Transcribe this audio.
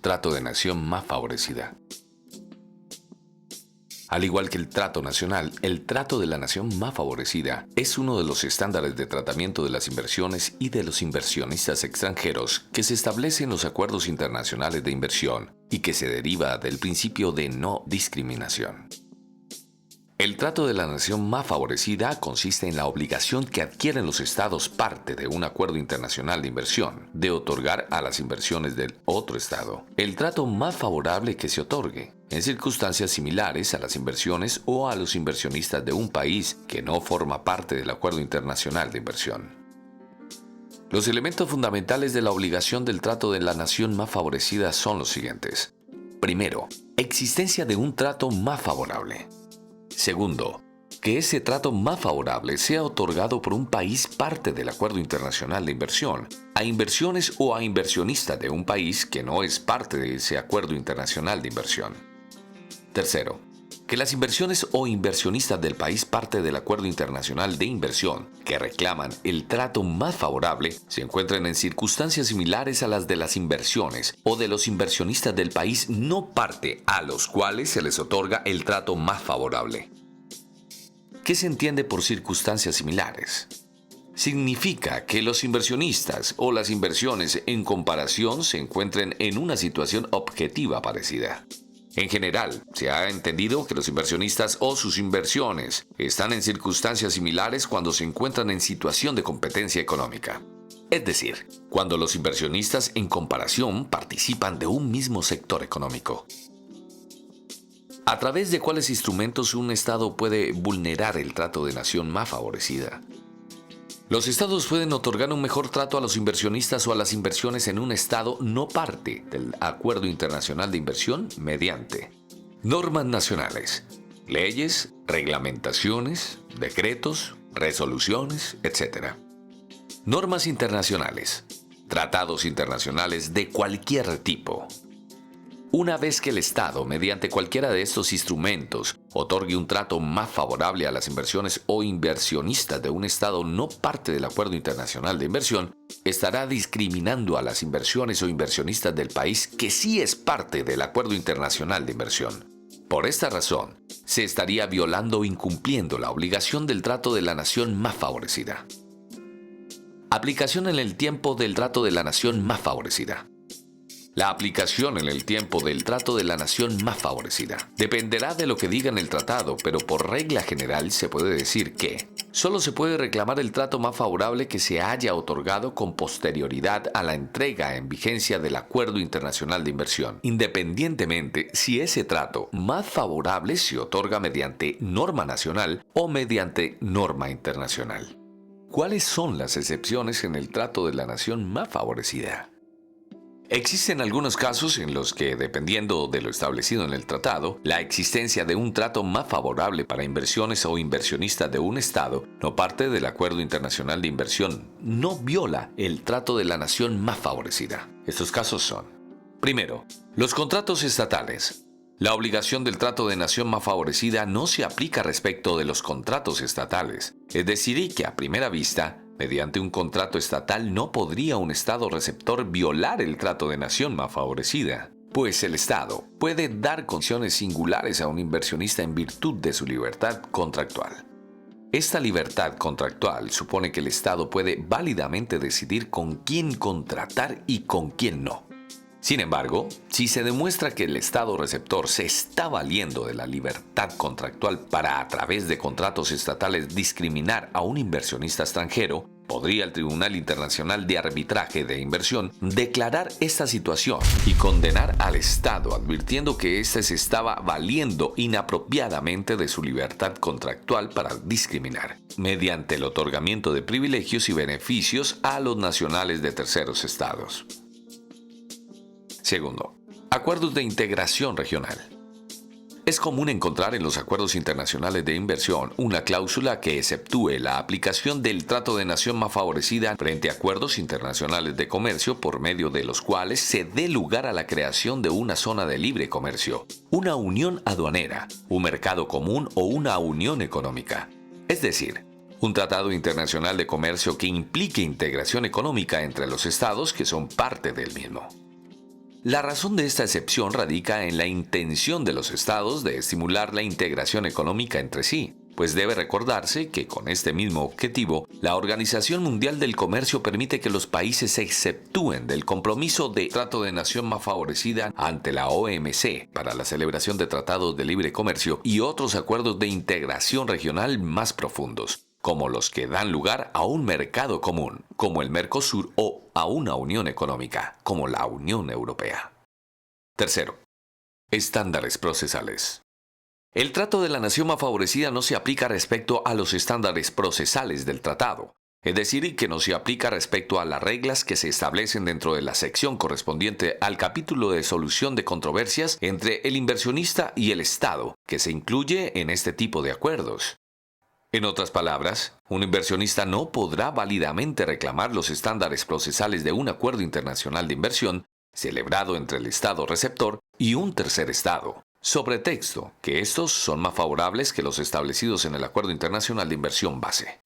Trato de nación más favorecida. Al igual que el trato nacional, el trato de la nación más favorecida es uno de los estándares de tratamiento de las inversiones y de los inversionistas extranjeros que se establece en los acuerdos internacionales de inversión y que se deriva del principio de no discriminación. El trato de la nación más favorecida consiste en la obligación que adquieren los estados parte de un acuerdo internacional de inversión de otorgar a las inversiones del otro estado el trato más favorable que se otorgue, en circunstancias similares a las inversiones o a los inversionistas de un país que no forma parte del acuerdo internacional de inversión. Los elementos fundamentales de la obligación del trato de la nación más favorecida son los siguientes. Primero, existencia de un trato más favorable. Segundo, que ese trato más favorable sea otorgado por un país parte del acuerdo internacional de inversión a inversiones o a inversionistas de un país que no es parte de ese acuerdo internacional de inversión. Tercero, que las inversiones o inversionistas del país parte del acuerdo internacional de inversión que reclaman el trato más favorable se encuentren en circunstancias similares a las de las inversiones o de los inversionistas del país no parte a los cuales se les otorga el trato más favorable. ¿Qué se entiende por circunstancias similares? Significa que los inversionistas o las inversiones en comparación se encuentren en una situación objetiva parecida. En general, se ha entendido que los inversionistas o sus inversiones están en circunstancias similares cuando se encuentran en situación de competencia económica. Es decir, cuando los inversionistas en comparación participan de un mismo sector económico. ¿A través de cuáles instrumentos un Estado puede vulnerar el trato de nación más favorecida? Los estados pueden otorgar un mejor trato a los inversionistas o a las inversiones en un estado no parte del Acuerdo Internacional de Inversión mediante normas nacionales, leyes, reglamentaciones, decretos, resoluciones, etc. Normas internacionales, tratados internacionales de cualquier tipo. Una vez que el Estado, mediante cualquiera de estos instrumentos, otorgue un trato más favorable a las inversiones o inversionistas de un Estado no parte del Acuerdo Internacional de Inversión, estará discriminando a las inversiones o inversionistas del país que sí es parte del Acuerdo Internacional de Inversión. Por esta razón, se estaría violando o incumpliendo la obligación del trato de la nación más favorecida. Aplicación en el tiempo del trato de la nación más favorecida. La aplicación en el tiempo del trato de la nación más favorecida dependerá de lo que diga en el tratado, pero por regla general se puede decir que solo se puede reclamar el trato más favorable que se haya otorgado con posterioridad a la entrega en vigencia del Acuerdo Internacional de Inversión, independientemente si ese trato más favorable se otorga mediante norma nacional o mediante norma internacional. ¿Cuáles son las excepciones en el trato de la nación más favorecida? Existen algunos casos en los que, dependiendo de lo establecido en el tratado, la existencia de un trato más favorable para inversiones o inversionistas de un Estado no parte del Acuerdo Internacional de Inversión, no viola el trato de la nación más favorecida. Estos casos son: primero, los contratos estatales. La obligación del trato de nación más favorecida no se aplica respecto de los contratos estatales, es decir, que a primera vista, mediante un contrato estatal no podría un Estado receptor violar el trato de nación más favorecida, pues el Estado puede dar condiciones singulares a un inversionista en virtud de su libertad contractual. Esta libertad contractual supone que el Estado puede válidamente decidir con quién contratar y con quién no. Sin embargo, si se demuestra que el Estado receptor se está valiendo de la libertad contractual para, a través de contratos estatales, discriminar a un inversionista extranjero, podría el Tribunal Internacional de Arbitraje de Inversión declarar esta situación y condenar al Estado, advirtiendo que éste se estaba valiendo inapropiadamente de su libertad contractual para discriminar, mediante el otorgamiento de privilegios y beneficios a los nacionales de terceros estados. Segundo, acuerdos de integración regional. Es común encontrar en los acuerdos internacionales de inversión una cláusula que exceptúe la aplicación del trato de nación más favorecida frente a acuerdos internacionales de comercio por medio de los cuales se dé lugar a la creación de una zona de libre comercio, una unión aduanera, un mercado común o una unión económica. Es decir, un tratado internacional de comercio que implique integración económica entre los estados que son parte del mismo. La razón de esta excepción radica en la intención de los estados de estimular la integración económica entre sí, pues debe recordarse que con este mismo objetivo, la Organización Mundial del Comercio permite que los países se exceptúen del compromiso de trato de nación más favorecida ante la OMC para la celebración de tratados de libre comercio y otros acuerdos de integración regional más profundos, como los que dan lugar a un mercado común, como el Mercosur, o a una unión económica, como la Unión Europea. Tercero, estándares procesales. El trato de la nación más favorecida no se aplica respecto a los estándares procesales del tratado, es decir, que no se aplica respecto a las reglas que se establecen dentro de la sección correspondiente al capítulo de solución de controversias entre el inversionista y el Estado, que se incluye en este tipo de acuerdos. En otras palabras, un inversionista no podrá válidamente reclamar los estándares procesales de un acuerdo internacional de inversión celebrado entre el Estado receptor y un tercer Estado, sobre texto que estos son más favorables que los establecidos en el Acuerdo Internacional de Inversión base.